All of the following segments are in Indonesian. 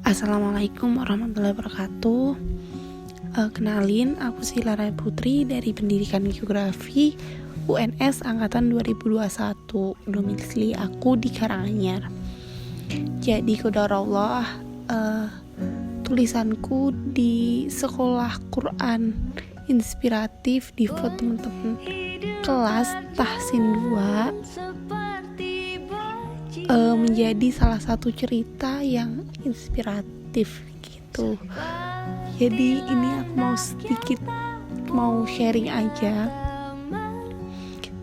Assalamualaikum warahmatullahi wabarakatuh. Kenalin, aku Sila Rai Putri dari Pendidikan Geografi UNS Angkatan 2021. Domisili aku di Karanganyar. Jadi qadarullah, tulisanku di sekolah Quran inspiratif di foto teman-teman kelas Tahsin 2 menjadi salah satu cerita yang inspiratif gitu. Jadi ini aku mau sharing aja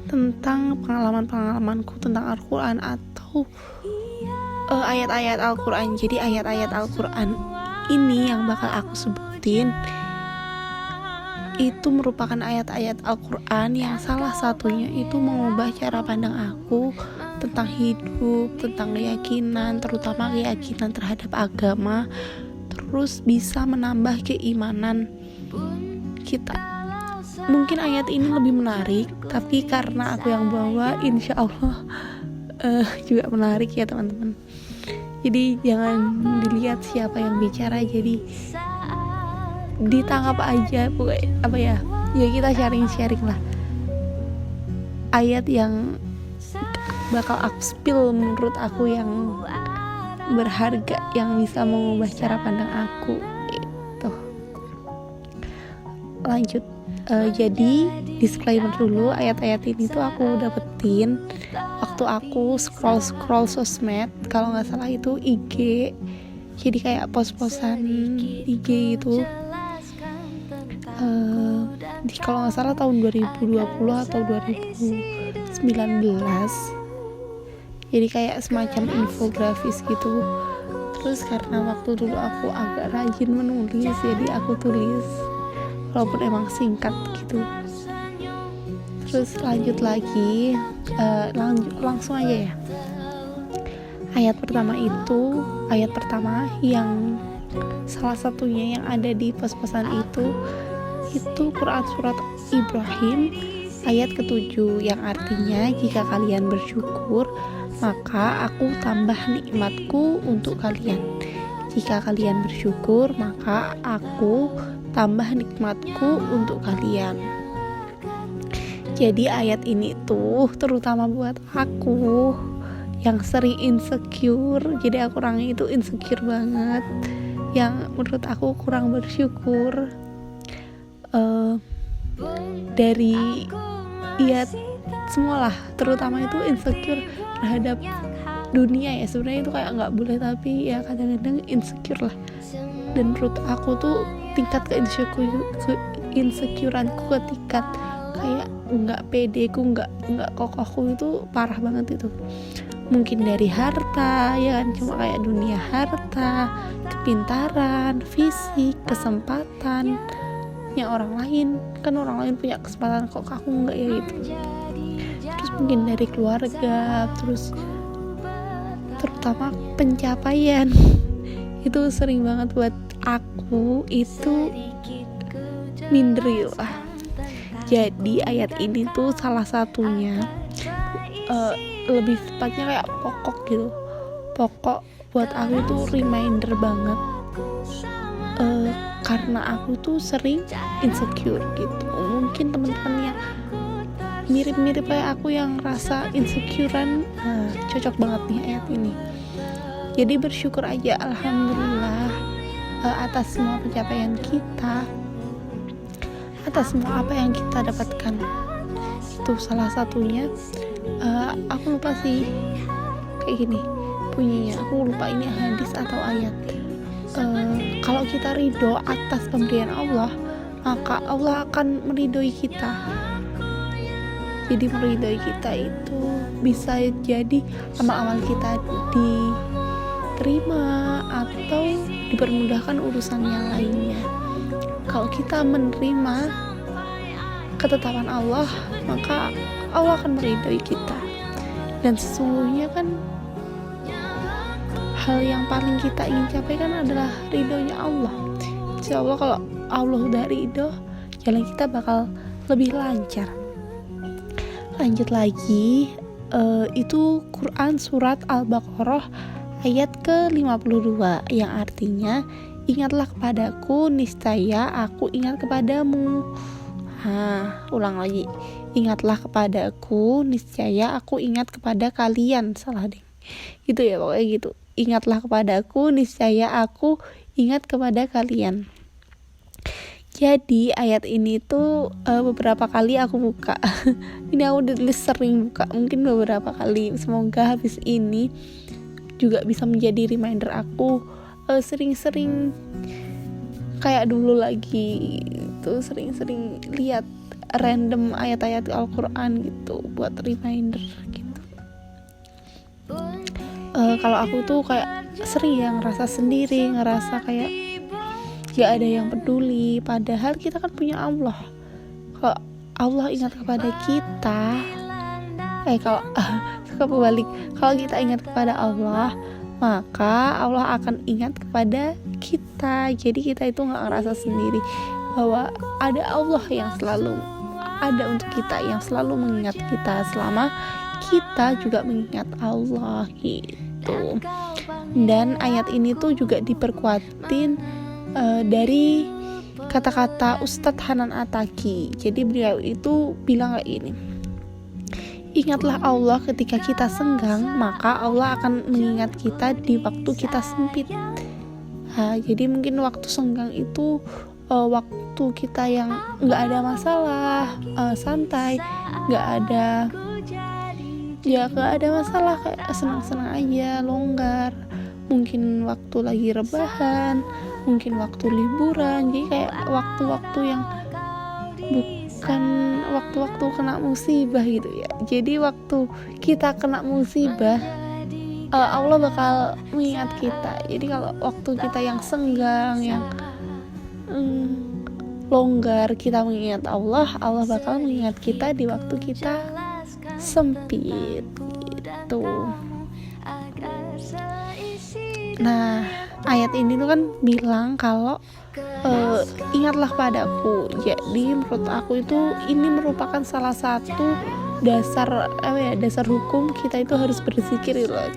tentang pengalamanku tentang Al-Quran atau ayat-ayat Al-Quran. Jadi ayat-ayat Al-Quran ini yang bakal aku sebutin itu merupakan ayat-ayat Al-Quran yang salah satunya itu mengubah cara pandang aku tentang hidup, tentang keyakinan, terutama keyakinan terhadap agama, terus bisa menambah keimanan kita. Mungkin ayat ini lebih menarik, tapi karena aku yang bawa, insya Allah juga menarik ya teman-teman. Jadi jangan dilihat siapa yang bicara, jadi ditangkap aja ya kita sharing lah ayat yang bakal aku spill menurut aku yang berharga, yang bisa mengubah cara pandang aku itu. Lanjut, jadi disclaimer dulu, ayat-ayat ini tuh aku dapetin waktu aku scroll sosmed, kalau nggak salah itu IG, jadi kayak post-postan IG itu. Kalau nggak salah tahun 2020 atau 2019, jadi kayak semacam infografis gitu. Terus karena waktu dulu aku agak rajin menulis, jadi aku tulis walaupun emang singkat gitu. Terus lanjut lagi, langsung aja ya. Ayat pertama yang salah satunya yang ada di pos-posan itu Quran surat Ibrahim ayat ke-7 yang artinya, jika kalian bersyukur maka aku tambah nikmatku untuk kalian. Jika kalian bersyukur maka aku tambah nikmatku untuk kalian. Jadi ayat ini tuh terutama buat aku yang sering insecure. Jadi aku orangnya itu insecure banget, yang menurut aku kurang bersyukur. Dari semualah, terutama itu insecure terhadap dunia ya. Sebenarnya itu kayak nggak boleh, tapi ya kadang-kadang insecure lah. Dan menurut aku tuh tingkat insecureanku ketika kayak nggak pedeku, nggak kokohku itu parah banget itu. Mungkin dari harta ya kan, cuma kayak dunia harta, kepintaran, fisik, kesempatan yang orang lain punya kesempatan, kok aku enggak ya gitu. Terus mungkin dari keluarga, terus terutama pencapaian itu sering banget buat aku itu minder lah. Jadi ayat ini tuh salah satunya, lebih tepatnya kayak pokok buat aku tuh reminder banget, karena aku tuh sering insecure gitu. Mungkin teman-teman yang mirip-mirip kayak aku yang rasa insecurean, cocok banget nih ayat ini. Jadi bersyukur aja, alhamdulillah, atas semua pencapaian kita, atas semua apa yang kita dapatkan. Itu salah satunya. Aku lupa sih kayak gini bunyinya, aku lupa ini hadis atau ayat. Kalau kita ridho atas pemberian Allah, maka Allah akan meridhoi kita. Jadi meridhoi kita itu bisa jadi amal-amal kita diterima atau dipermudahkan urusan yang lainnya. Kalau kita menerima ketetapan Allah, maka Allah akan meridhoi kita. Dan sesungguhnya kan hal yang paling kita ingin capai kan adalah ridhonya Allah. Insya Allah kalau Allah udah ridho, jalan kita bakal lebih lancar. Lanjut lagi, itu Quran surat Al-Baqarah ayat ke-52 yang artinya ingatlah kepadaku, niscaya aku ingat kepadamu. Ulang lagi. Ingatlah kepadaku, niscaya aku ingat kepada kalian. Salah deh. Gitu ya, pokoknya gitu. Ingatlah kepadaku, niscaya aku ingat kepada kalian. Jadi ayat ini tuh beberapa kali aku buka. Ini aku udah sering buka, mungkin beberapa kali. Semoga habis ini juga bisa menjadi reminder aku sering-sering kayak dulu lagi tuh, sering-sering lihat random ayat-ayat Al-Quran gitu buat reminder gitu. Kalau aku tuh kayak sering ya ngerasa sendiri, ngerasa kayak gak ada yang peduli, padahal kita kan punya Allah. Kalau Allah ingat kepada kita, kalau kita ingat kepada Allah, maka Allah akan ingat kepada kita. Jadi kita itu gak ngerasa sendiri, bahwa ada Allah yang selalu ada untuk kita, yang selalu mengingat kita selama kita juga mengingat Allah gitu. Dan ayat ini tuh juga diperkuatin dari kata-kata Ustadz Hanan Attaqi. Jadi beliau itu bilang kayak gini, ingatlah Allah ketika kita senggang, maka Allah akan mengingat kita di waktu kita sempit. Jadi mungkin waktu senggang itu waktu kita yang nggak ada masalah, santai, nggak ada masalah, kayak senang-senang aja, longgar. Mungkin waktu lagi rebahan, mungkin waktu liburan. Jadi kayak waktu-waktu yang bukan waktu-waktu kena musibah gitu ya. Jadi waktu kita kena musibah, Allah bakal mengingat kita. Jadi kalau waktu kita yang senggang, yang longgar, kita mengingat Allah, Allah bakal mengingat kita di waktu kita sempit gitu. Nah, ayat ini tuh kan bilang kalau ingatlah padaku. Jadi menurut aku itu ini merupakan salah satu dasar hukum kita itu harus berzikir gitu loh.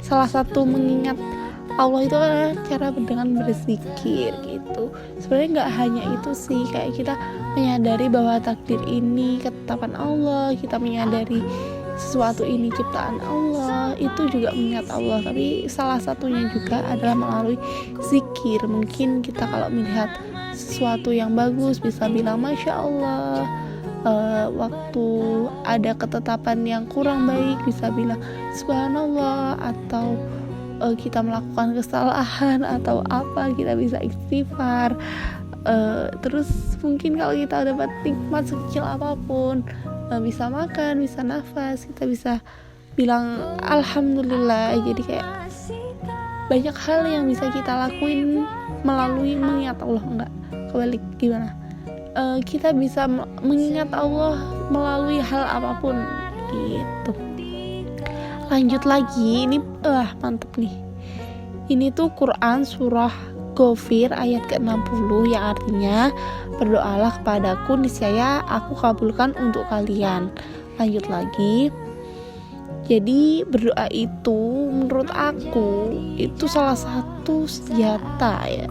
Salah satu mengingat Allah itu adalah cara dengan berzikir gitu. Sebenarnya nggak hanya itu sih, kayak kita menyadari bahwa takdir ini ketetapan Allah, kita menyadari sesuatu ini ciptaan Allah, itu juga mengingat Allah. Tapi salah satunya juga adalah melalui zikir. Mungkin kita kalau melihat sesuatu yang bagus bisa bilang Masya Allah. Waktu ada ketetapan yang kurang baik bisa bilang Subhanallah. Atau kita melakukan kesalahan atau apa, kita bisa istighfar. Terus mungkin kalau kita dapat nikmat sekecil apapun, bisa makan, bisa nafas, kita bisa bilang Alhamdulillah. Jadi kayak banyak hal yang bisa kita lakuin melalui mengingat Allah. Enggak, kebalik, gimana? Kita bisa mengingat Allah melalui hal apapun gitu. Lanjut lagi, ini mantep nih. Ini tuh Quran surah Ghafir ayat ke-60 yang artinya berdoalah kepadaku, niscaya aku kabulkan untuk kalian. Lanjut lagi. Jadi berdoa itu menurut aku itu salah satu senjata ya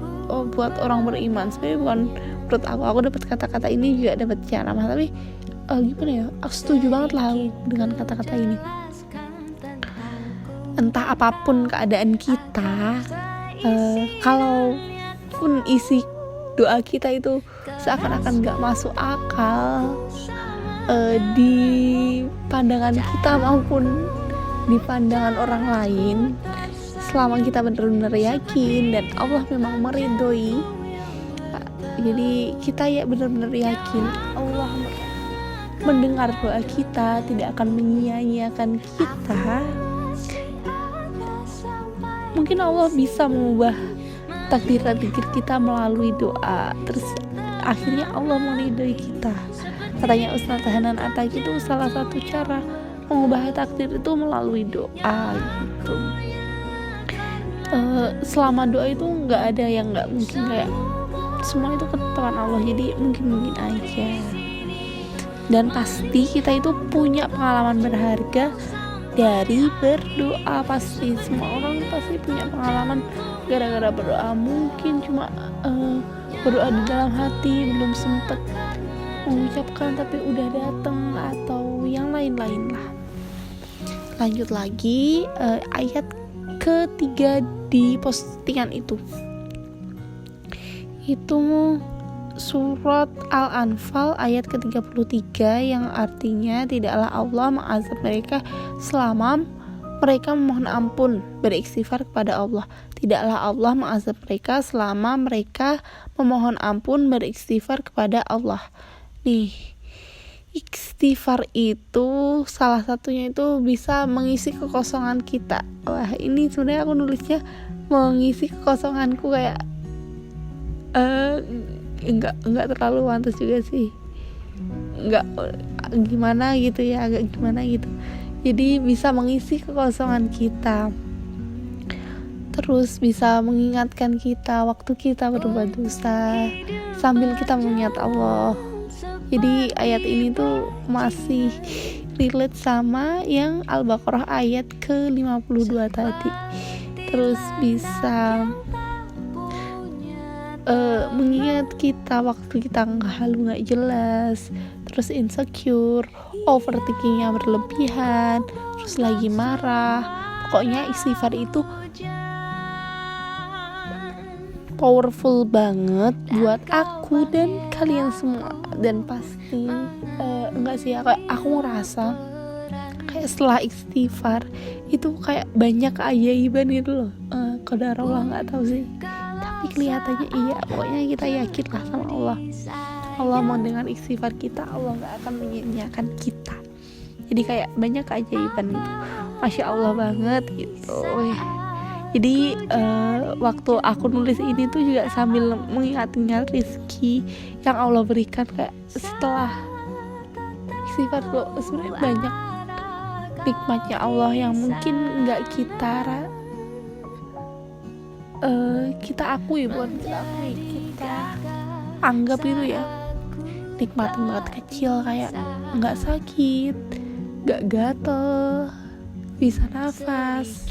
buat orang beriman. Sebenarnya bukan menurut aku dapat kata-kata ini juga dapat ceramah, tapi gimana ya, aku setuju banget lah dengan kata-kata ini. Entah apapun keadaan kita, kalau pun isi doa kita itu seakan-akan gak masuk akal di pandangan kita maupun di pandangan orang lain, selama kita benar-benar yakin dan Allah memang meridhoi, jadi kita ya benar-benar yakin Allah mendengar doa kita, tidak akan menyia-nyiakan kita. Mungkin Allah bisa mengubah takdir kita melalui doa. Terus akhirnya Allah meridhoi kita. Katanya Ustadz Hanan Attaqi itu salah satu cara mengubah takdir itu melalui doa gitu. Selama doa itu nggak ada yang nggak mungkin, kayak semua itu ketetapan Allah. Jadi mungkin aja. Dan pasti kita itu punya pengalaman berharga dari berdoa. Pasti semua orang pasti punya pengalaman gara-gara berdoa, mungkin cuma berdoa di dalam hati belum sempet mengucapkan tapi udah datang, atau yang lain-lain lah. Lanjut lagi, ayat ketiga di postingan itu surat Al-Anfal ayat ke-33 yang artinya tidaklah Allah mengazab mereka selama mereka memohon ampun beristighfar kepada Allah. Tidaklah Allah mengazab mereka selama mereka memohon ampun beristighfar kepada Allah. Nih, istighfar itu salah satunya itu bisa mengisi kekosongan kita. Wah, ini sebenarnya aku nulisnya mengisi kekosonganku, kayak enggak terlalu pantas juga sih, enggak gimana gitu ya, agak gimana gitu. Jadi bisa mengisi kekosongan kita, terus bisa mengingatkan kita waktu kita berbuat dosa sambil kita mengingat Allah. Jadi ayat ini tuh masih relate sama yang Al-Baqarah ayat ke-52 tadi. Terus bisa mengingat kita waktu kita halu nggak jelas, terus insecure, overthinkingnya berlebihan, terus lagi marah. Pokoknya istighfar itu powerful banget buat aku dan kalian semua. Dan pasti enggak sih ya, kayak aku ngerasa kayak setelah istighfar itu kayak banyak keajaiban gitu loh. Qadarullah, nggak tahu sih, tapi kelihatannya iya. Pokoknya kita yakin lah sama Allah. Allah mau dengan istighfar kita, Allah nggak akan menyia-nyiakan kita. Jadi kayak banyak keajaiban gitu, masya Allah banget gitu. Jadi waktu aku nulis ini tuh juga sambil mengingat-ingat rezeki yang Allah berikan, kayak setelah istighfar tuh sebenarnya banyak nikmatnya Allah yang mungkin nggak kita akui, kita anggap itu ya nikmat banget kecil, kayak nggak sakit, nggak gatel, bisa nafas,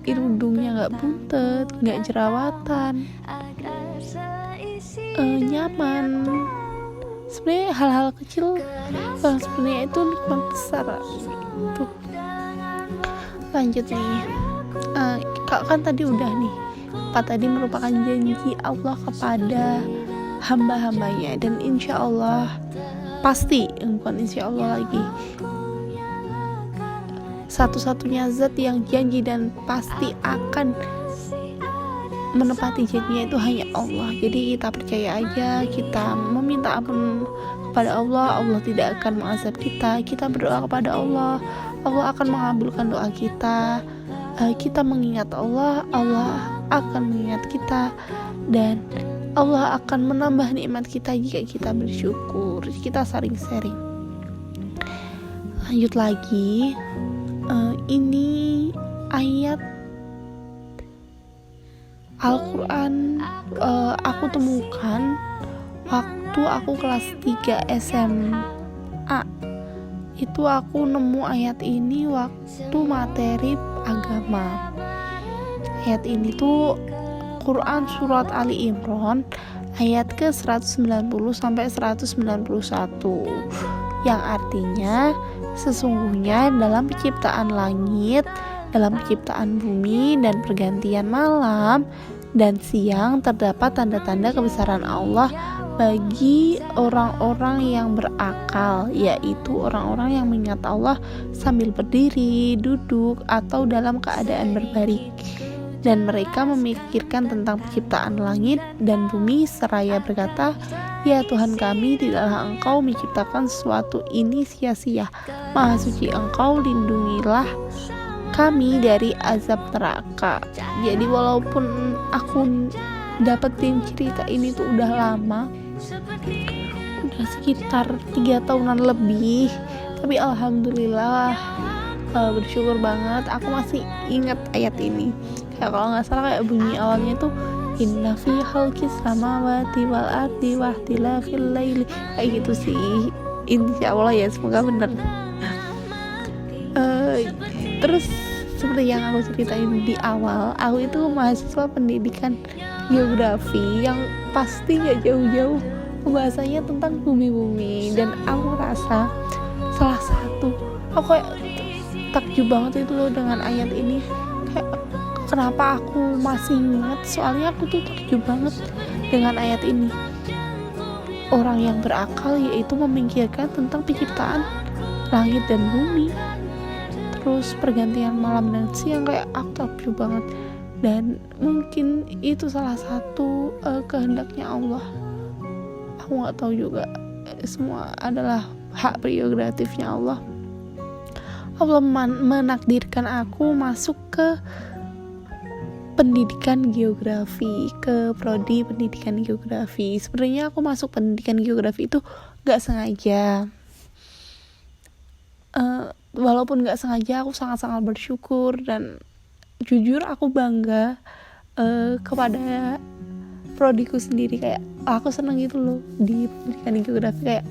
hidungnya nggak buntet, nggak jerawatan, nyaman. Sebenarnya hal-hal kecil sebenarnya itu nikmat besar gitu. Lanjut nih, kan tadi udah nih, tadi merupakan janji Allah kepada hamba-hambanya, dan insya Allah pasti, bukan insya Allah lagi, satu-satunya zat yang janji dan pasti akan menepati janjinya itu hanya Allah. Jadi kita percaya aja, kita meminta ampun kepada Allah, Allah tidak akan mengazab kita. Kita berdoa kepada Allah, Allah akan mengabulkan doa kita. Kita mengingat Allah, Allah akan mengingat kita, dan Allah akan menambah nikmat kita jika kita bersyukur. Kita saling sharing. Lanjut lagi, ini ayat Al-Quran aku temukan waktu aku kelas 3 SMA. Itu aku nemu ayat ini waktu materi agama. Ayat ini tuh Quran surat Ali Imran ayat ke 190 sampai 191, yang artinya sesungguhnya dalam penciptaan langit, dalam penciptaan bumi dan pergantian malam dan siang terdapat tanda-tanda kebesaran Allah bagi orang-orang yang berakal, yaitu orang-orang yang mengingat Allah sambil berdiri, duduk, atau dalam keadaan berbaring. Dan mereka memikirkan tentang penciptaan langit dan bumi seraya berkata, ya Tuhan kami, tidaklah Engkau menciptakan sesuatu ini sia-sia. Maha suci Engkau, lindungilah kami dari azab neraka. Jadi walaupun aku dapetin cerita ini tuh udah lama, udah sekitar 3 tahunan lebih, tapi alhamdulillah bersyukur banget aku masih ingat ayat ini. Kayak kalau nggak salah kayak bunyi awalnya tuh inna fi khalqis samawati wal ardi wa ikhtilafil laili, kayak gitu sih. Insyaallah ya, semoga bener. Terus seperti yang aku ceritain di awal, aku itu mahasiswa pendidikan geografi yang pasti gak jauh-jauh pembahasannya tentang bumi-bumi. Dan aku rasa salah satu, aku kayak takjub banget itu loh dengan ayat ini. Kayak kenapa aku masih ingat, soalnya aku tuh takjub banget dengan ayat ini. Orang yang berakal yaitu memikirkan tentang penciptaan langit dan bumi, terus pergantian malam dan siang. Kayak aku takjub banget. Dan mungkin itu salah satu kehendaknya Allah. Aku nggak tahu juga, semua adalah hak prerogatifnya Allah. Allah menakdirkan aku masuk ke pendidikan geografi, ke prodi pendidikan geografi. Sebenarnya aku masuk pendidikan geografi itu gak sengaja. Walaupun gak sengaja, aku sangat-sangat bersyukur dan jujur aku bangga kepada prodiku sendiri. Kayak aku seneng gitu loh di pendidikan geografi, kayak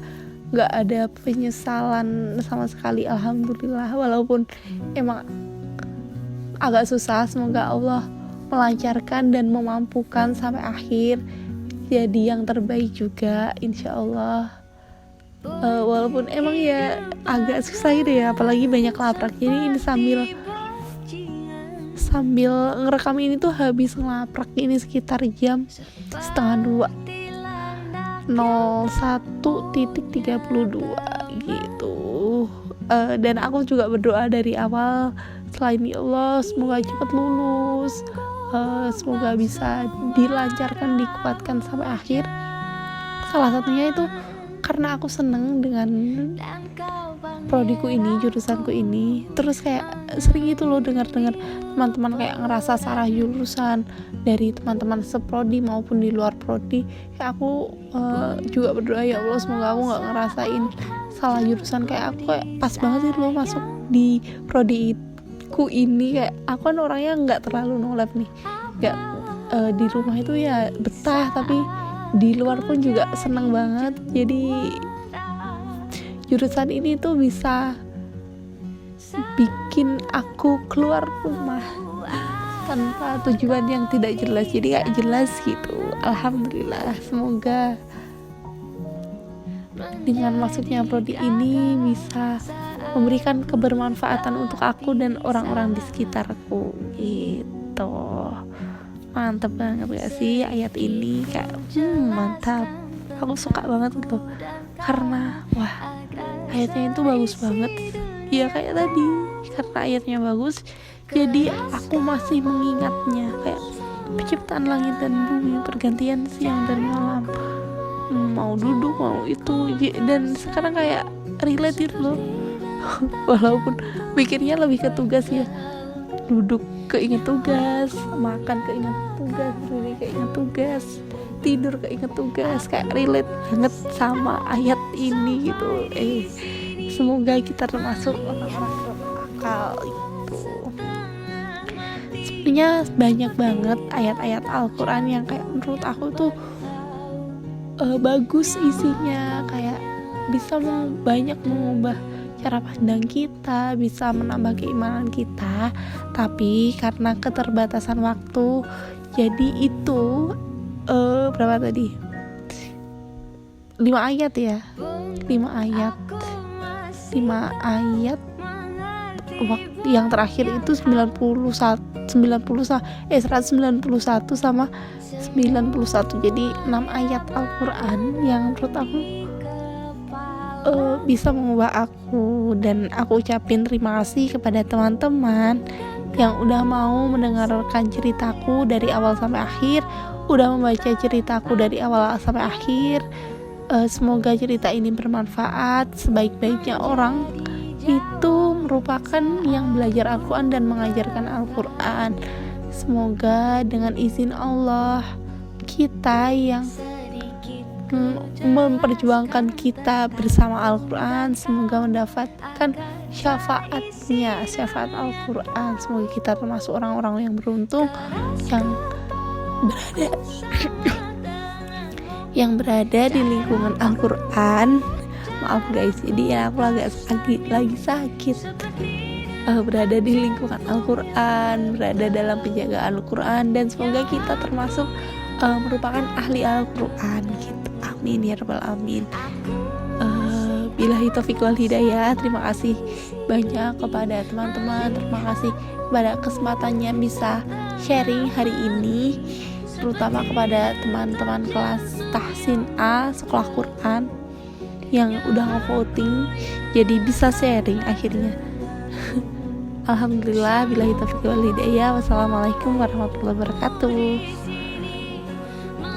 gak ada penyesalan sama sekali, alhamdulillah. Walaupun emang agak susah, semoga Allah melancarkan dan memampukan sampai akhir jadi yang terbaik juga, insya Allah. Walaupun emang ya agak susah gitu ya, apalagi banyak laprak. Jadi ini sambil ngerekam ini tuh habis ngelaprak ini sekitar jam 1:30, 01:32 gitu. Dan aku juga berdoa dari awal, selain ya Allah semoga cepat lulus, semoga bisa dilancarkan, dikuatkan sampai akhir. Salah satunya itu karena aku seneng dengan prodiku ini, jurusanku ini. Terus kayak sering itu loh dengar teman-teman kayak ngerasa salah jurusan dari teman-teman seprodi maupun di luar prodi. Kayak aku juga berdoa, ya Allah semoga aku nggak ngerasain salah jurusan. Kayak aku kayak pas banget itu loh masuk di prodi ku ini. Kayak aku kan orangnya nggak terlalu nolep nih, nggak di rumah itu ya betah, tapi di luar pun juga seneng banget. Jadi jurusan ini tuh bisa bikin aku keluar rumah tanpa tujuan yang tidak jelas, jadi gak jelas gitu. Alhamdulillah, semoga dengan masuknya prodi ini bisa memberikan kebermanfaatan untuk aku dan orang-orang di sekitarku gitu. Mantap banget gak sih ayat ini? Kayak mantap, aku suka banget gitu karena wah, ayatnya itu bagus banget. Ya kayak tadi, karena ayatnya bagus jadi aku masih mengingatnya. Kayak penciptaan langit dan bumi, pergantian siang dan malam, mau duduk mau itu, dan sekarang kayak relate gitu loh. Walaupun mikirnya lebih ke tugas ya, duduk keinget tugas, makan keinget tugas, berdiri keinget tugas, tidur keinget tugas. Kayak relate banget sama ayat ini gitu. Semoga kita termasuk orang-orang berakal itu. Sebenarnya banyak banget ayat-ayat Al-Quran yang kayak menurut aku tuh bagus isinya, kayak bisa banyak mengubah cara pandang kita, bisa menambah keimanan kita. Tapi karena keterbatasan waktu, jadi itu berapa tadi? 5 ayat ya, 5 ayat waktu yang terakhir itu 191 sama 91. Jadi 6 ayat Al-Quran yang menurut aku bisa mengubah aku. Dan aku ucapin terima kasih kepada teman-teman yang udah mau mendengarkan ceritaku dari awal sampai akhir, udah membaca ceritaku dari awal sampai akhir. Semoga cerita ini bermanfaat. Sebaik-baiknya orang itu merupakan yang belajar Al-Quran dan mengajarkan Al-Quran. Semoga dengan izin Allah, kita yang memperjuangkan kita bersama Al-Quran, semoga mendapatkan syafaatnya, syafaat Al-Quran. Semoga kita termasuk orang-orang yang beruntung yang berada di lingkungan Al-Quran. Maaf guys, jadi ya aku lagi sakit. berada di lingkungan Al-Quran, berada dalam penjagaan Al-Quran, dan semoga kita termasuk merupakan ahli Al-Quran gitu. Amin ya rabbal alamin. Billahi taufiq wal hidayah. Terima kasih banyak kepada teman-teman, terima kasih pada kesempatannya bisa sharing hari ini, terutama kepada teman-teman kelas Tahsin A Sekolah Quran yang udah nge-voting jadi bisa sharing akhirnya. Alhamdulillah, billahi taufiq wal hidayah. Wassalamualaikum warahmatullahi wabarakatuh.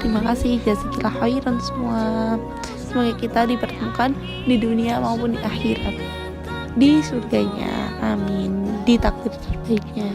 Terima kasih, jazakillah khairan semua. Semoga kita dipertemukan di dunia maupun di akhirat, di surganya, amin, di takdir terbaiknya.